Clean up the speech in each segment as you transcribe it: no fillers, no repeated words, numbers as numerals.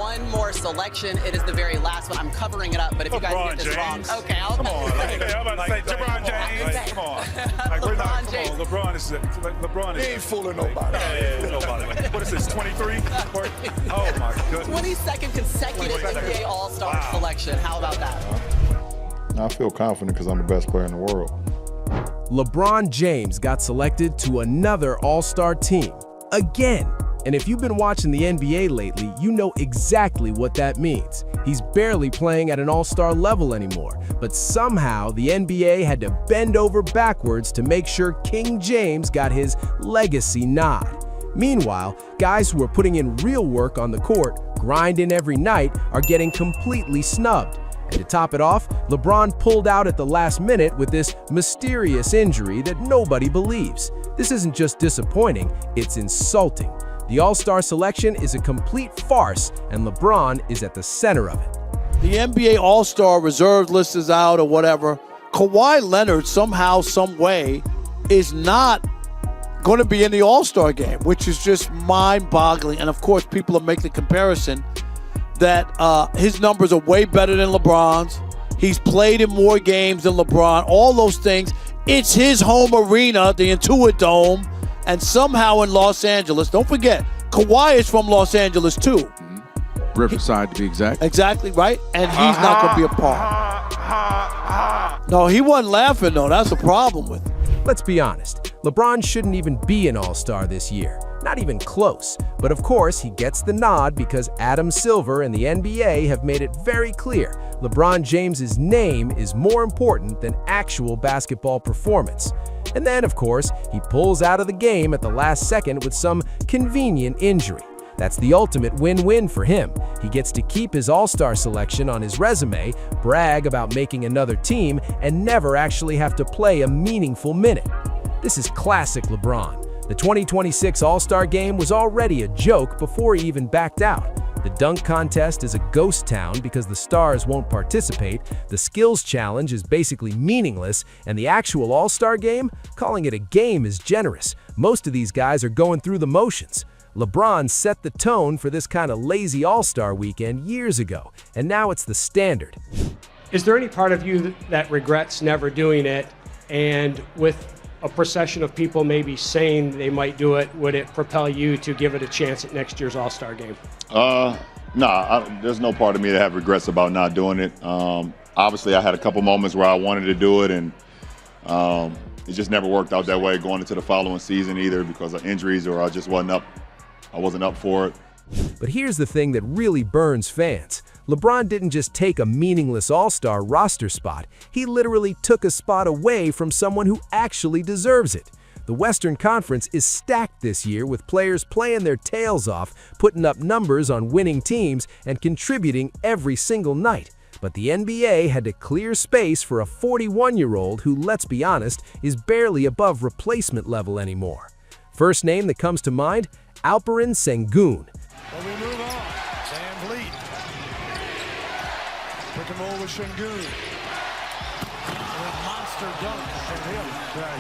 one more selection. It is the very last one. I'm covering it up, but if you guys get this wrong, okay, I'll come on. I'm about to say LeBron James. Come on. Like, LeBron James. Come on. LeBron is. He ain't fooling nobody. Nobody. What is this? 23? Oh my goodness. 22nd consecutive NBA All-Star selection. How about that? I feel confident because I'm the best player in the world. LeBron James got selected to another All-Star team. Again. And if you've been watching the NBA lately, you know exactly what that means. He's barely playing at an all-star level anymore, but somehow the NBA had to bend over backwards to make sure King James got his legacy nod. Meanwhile, guys who are putting in real work on the court, grinding every night, are getting completely snubbed. And to top it off, LeBron pulled out at the last minute with this mysterious injury that nobody believes. This isn't just disappointing, it's insulting. The All-Star selection is a complete farce, and LeBron is at the center of it. The NBA All-Star reserve list is out or whatever. Kawhi Leonard somehow, some way, is not going to be in the All-Star game, which is just mind-boggling. And of course, people are making the comparison that his numbers are way better than LeBron's. He's played in more games than LeBron, all those things. It's his home arena, the Intuit Dome. And somehow in Los Angeles, don't forget, Kawhi is from Los Angeles too. Riverside, to be exact. Exactly, right? And he's not going to be a part. No, he wasn't laughing, though. That's the problem with it. Let's be honest. LeBron shouldn't even be an All-Star this year. Not even close. But of course, he gets the nod because Adam Silver and the NBA have made it very clear LeBron James's name is more important than actual basketball performance. And then, of course, he pulls out of the game at the last second with some convenient injury. That's the ultimate win-win for him. He gets to keep his All-Star selection on his resume, brag about making another team, and never actually have to play a meaningful minute. This is classic LeBron. The 2026 All-Star Game was already a joke before he even backed out. The dunk contest is a ghost town because the stars won't participate, the skills challenge is basically meaningless, and the actual All-Star Game, calling it a game is generous. Most of these guys are going through the motions. LeBron set the tone for this kind of lazy All-Star weekend years ago, and now it's the standard. Is there any part of you that regrets never doing it? And with a procession of people maybe saying they might do it, would it propel you to give it a chance at next year's All-Star Game? There's no part of me that have regrets about not doing it. Obviously, I had a couple moments where I wanted to do it, and it just never worked out that way going into the following season either because of injuries or I wasn't up for it. But here's the thing that really burns fans. LeBron didn't just take a meaningless All-Star roster spot, he literally took a spot away from someone who actually deserves it. The Western Conference is stacked this year with players playing their tails off, putting up numbers on winning teams, and contributing every single night. But the NBA had to clear space for a 41-year-old who, let's be honest, is barely above replacement level anymore. First name that comes to mind, Alperen Sengun. Well, we move on. Van Vliet. Pick and roll with Sengun. Monster dunk from him.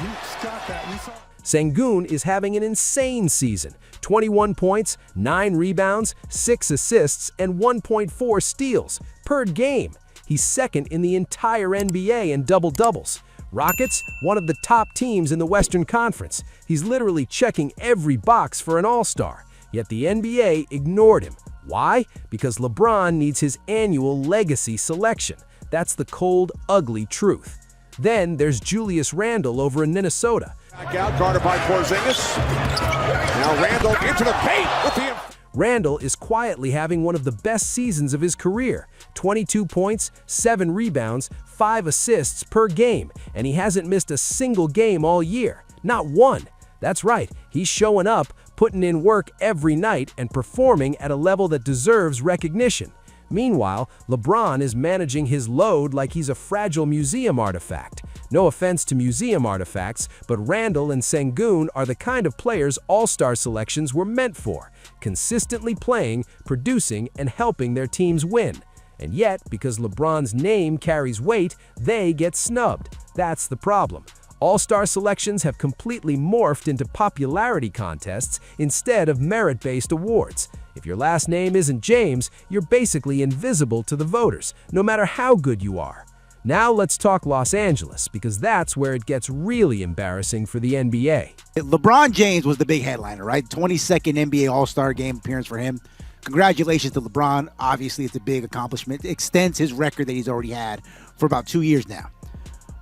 He's got that. We saw. Sengun is having an insane season. 21 points, 9 rebounds, 6 assists, and 1.4 steals per game. He's second in the entire NBA in double-doubles. Rockets, one of the top teams in the Western Conference. He's literally checking every box for an All-Star. Yet the NBA ignored him. Why? Because LeBron needs his annual legacy selection. That's the cold, ugly truth. Then there's Julius Randle over in Minnesota. Back out, guarded by Porzingis. Now Randle into the paint with the... Randle is quietly having one of the best seasons of his career. 22 points, 7 rebounds, 5 assists per game, and he hasn't missed a single game all year. Not one. That's right, he's showing up, putting in work every night, and performing at a level that deserves recognition. Meanwhile, LeBron is managing his load like he's a fragile museum artifact. No offense to museum artifacts, but Randle and Sengun are the kind of players All-Star selections were meant for, consistently playing, producing, and helping their teams win. And yet, because LeBron's name carries weight, they get snubbed. That's the problem. All-Star selections have completely morphed into popularity contests instead of merit-based awards. If your last name isn't James, you're basically invisible to the voters, no matter how good you are. Now let's talk Los Angeles, because that's where it gets really embarrassing for the NBA. LeBron James was the big headliner, right? 22nd NBA All-Star Game appearance for him. Congratulations to LeBron. Obviously, it's a big accomplishment. It extends his record that he's already had for about 2 years now.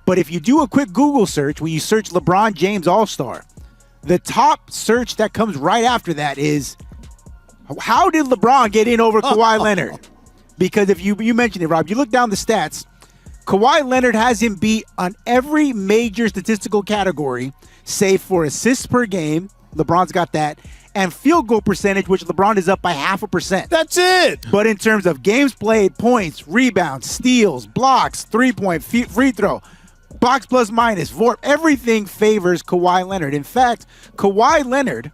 But if you do a quick Google search, when you search LeBron James All-Star, the top search that comes right after that is, how did LeBron get in over Kawhi Leonard? Because if you mentioned it, Rob, you look down the stats, Kawhi Leonard has him beat on every major statistical category, save for assists per game. LeBron's got that. And field goal percentage, which LeBron is up by 0.5%. That's it. But in terms of games played, points, rebounds, steals, blocks, three-point, free throw, box plus minus, VORP, everything favors Kawhi Leonard. In fact, Kawhi Leonard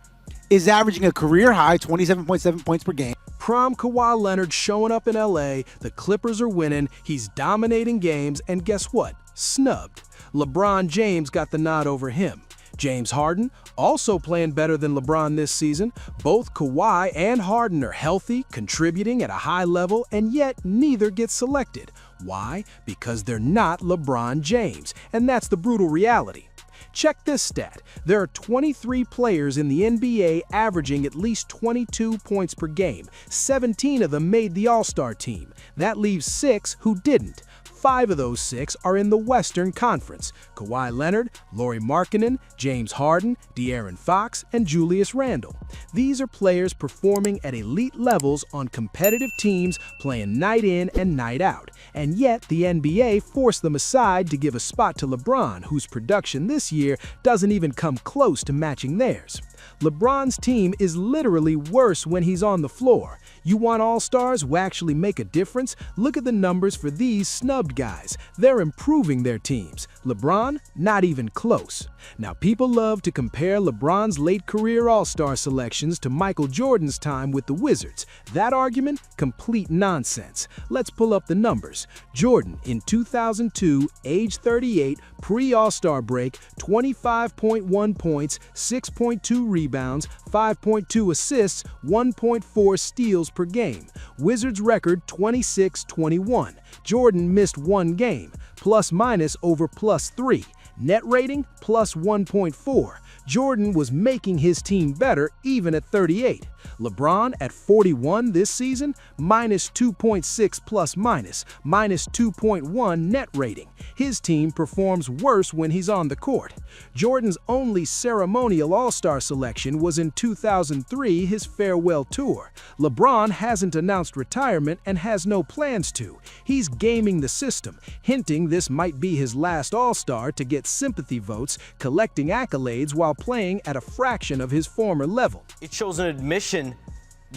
is averaging a career-high 27.7 points per game. Prom Kawhi Leonard showing up in LA, the Clippers are winning, he's dominating games, and guess what? Snubbed. LeBron James got the nod over him. James Harden, also playing better than LeBron this season. Both Kawhi and Harden are healthy, contributing at a high level, and yet neither gets selected. Why? Because they're not LeBron James, and that's the brutal reality. Check this stat. There are 23 players in the NBA averaging at least 22 points per game. 17 of them made the All-Star team. That leaves 6 who didn't. 5 of those 6 are in the Western Conference: Kawhi Leonard, Lauri Markkanen, James Harden, De'Aaron Fox, and Julius Randle. These are players performing at elite levels on competitive teams, playing night in and night out. And yet the NBA forced them aside to give a spot to LeBron, whose production this year doesn't even come close to matching theirs. LeBron's team is literally worse when he's on the floor. You want all-stars who actually make a difference? Look at the numbers for these snubbed guys. They're improving their teams. LeBron, not even close. Now, people love to compare LeBron's late career all-star selections to Michael Jordan's time with the Wizards. That argument? Complete nonsense. Let's pull up the numbers. Jordan, in 2002, age 38, pre-all-star break, 25.1 points, 6.2 rebounds, 5.2 assists, 1.4 steals per game. Wizards record 26-21. Jordan missed 1 game, plus minus over plus 3. Net rating plus 1.4. Jordan was making his team better even at 38. LeBron at 41 this season, minus 2.6 plus minus 2.1 net rating. His team performs worse when he's on the court. Jordan's only ceremonial All-Star selection was in 2003, his farewell tour. LeBron hasn't announced retirement and has no plans to. He's gaming the system, hinting this might be his last All-Star to get sympathy votes, collecting accolades while playing at a fraction of his former level. It shows an admission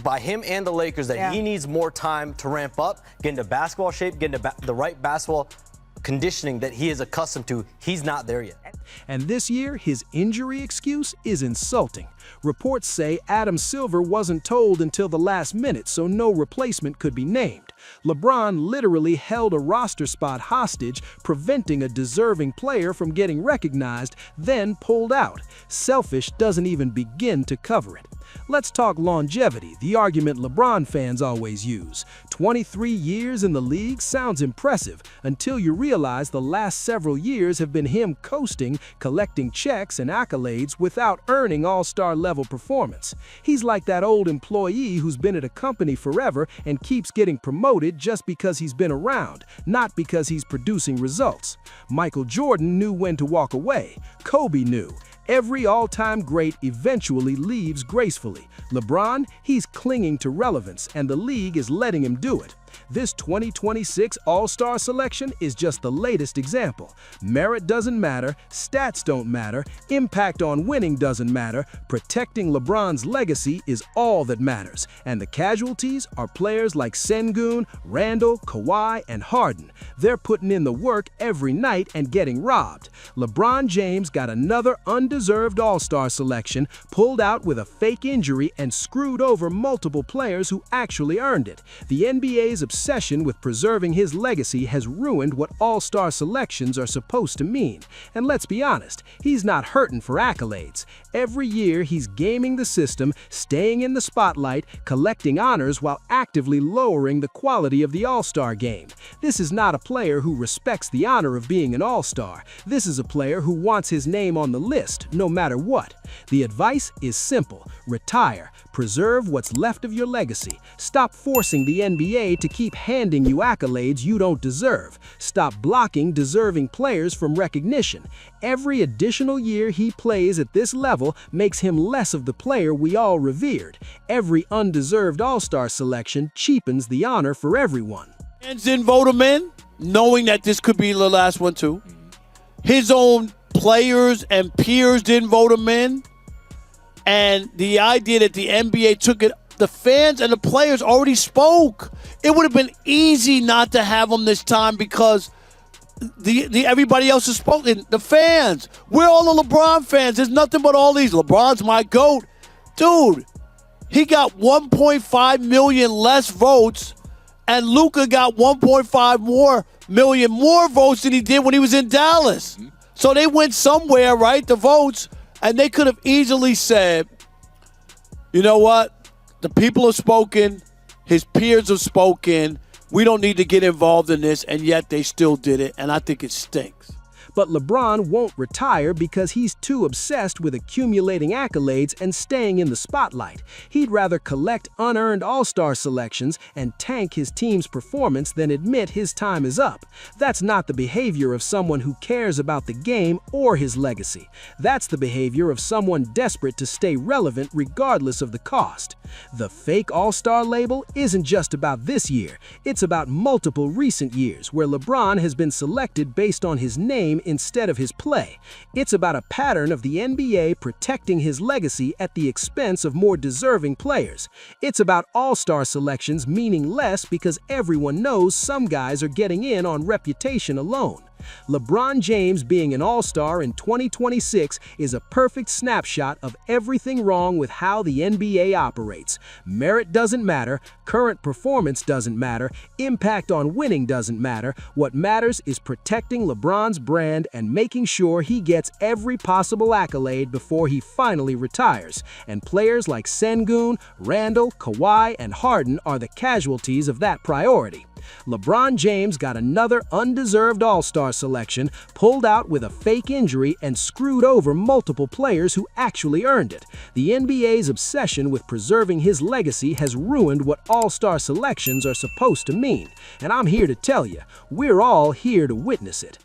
by him and the Lakers that he needs more time to ramp up, get into basketball shape, get into the right basketball conditioning that he is accustomed to. He's not there yet. And this year, his injury excuse is insulting. Reports say Adam Silver wasn't told until the last minute, so no replacement could be named. LeBron literally held a roster spot hostage, preventing a deserving player from getting recognized, then pulled out. Selfish doesn't even begin to cover it. Let's talk longevity, the argument LeBron fans always use. 23 years in the league sounds impressive until you realize the last several years have been him coasting, collecting checks and accolades without earning all-star level performance. He's like that old employee who's been at a company forever and keeps getting promoted just because he's been around, not because he's producing results. Michael Jordan knew when to walk away. Kobe knew. Every all-time great eventually leaves gracefully. LeBron, he's clinging to relevance, and the league is letting him do it. This 2026 All-Star selection is just the latest example. Merit doesn't matter, stats don't matter, impact on winning doesn't matter, protecting LeBron's legacy is all that matters. And the casualties are players like Sengun, Randle, Kawhi, and Harden. They're putting in the work every night and getting robbed. LeBron James got another undeserved undeserved All-Star selection, pulled out with a fake injury, and screwed over multiple players who actually earned it. The NBA's obsession with preserving his legacy has ruined what All-Star selections are supposed to mean. And let's be honest, he's not hurting for accolades. Every year, he's gaming the system, staying in the spotlight, collecting honors while actively lowering the quality of the All-Star game. This is not a player who respects the honor of being an All-Star. This is a player who wants his name on the list, no matter what. The advice is simple: retire. Preserve what's left of your legacy. Stop forcing the NBA to keep handing you accolades you don't deserve. Stop blocking deserving players from recognition. Every additional year he plays at this level makes him less of the player we all revered. Every undeserved All-Star selection cheapens the honor for everyone. Fans didn't vote him in, knowing that this could be the last one too. His own players and peers didn't vote him in. And the idea that the NBA took it, the fans and the players already spoke. It would have been easy not to have him this time because everybody else has spoken. The fans, we're all the LeBron fans. There's nothing but all these. LeBron's my GOAT. Dude, he got 1.5 million less votes, and Luka got 1.5 million more votes than he did when he was in Dallas. So they went somewhere, right, the votes, and they could have easily said, you know what? The people have spoken. His peers have spoken. We don't need to get involved in this, and yet they still did it, and I think it stinks. But LeBron won't retire because he's too obsessed with accumulating accolades and staying in the spotlight. He'd rather collect unearned All-Star selections and tank his team's performance than admit his time is up. That's not the behavior of someone who cares about the game or his legacy. That's the behavior of someone desperate to stay relevant regardless of the cost. The fake All-Star label isn't just about this year. It's about multiple recent years where LeBron has been selected based on his name instead of his play. It's about a pattern of the NBA protecting his legacy at the expense of more deserving players. It's about All-Star selections meaning less because everyone knows some guys are getting in on reputation alone. LeBron James being an All-Star in 2026 is a perfect snapshot of everything wrong with how the NBA operates. Merit doesn't matter, current performance doesn't matter, impact on winning doesn't matter. What matters is protecting LeBron's brand and making sure he gets every possible accolade before he finally retires. And players like Sengun, Randall, Kawhi, and Harden are the casualties of that priority. LeBron James got another undeserved All-Star selection, pulled out with a fake injury, and screwed over multiple players who actually earned it. The NBA's obsession with preserving his legacy has ruined what All-Star selections are supposed to mean. And I'm here to tell you, we're all here to witness it.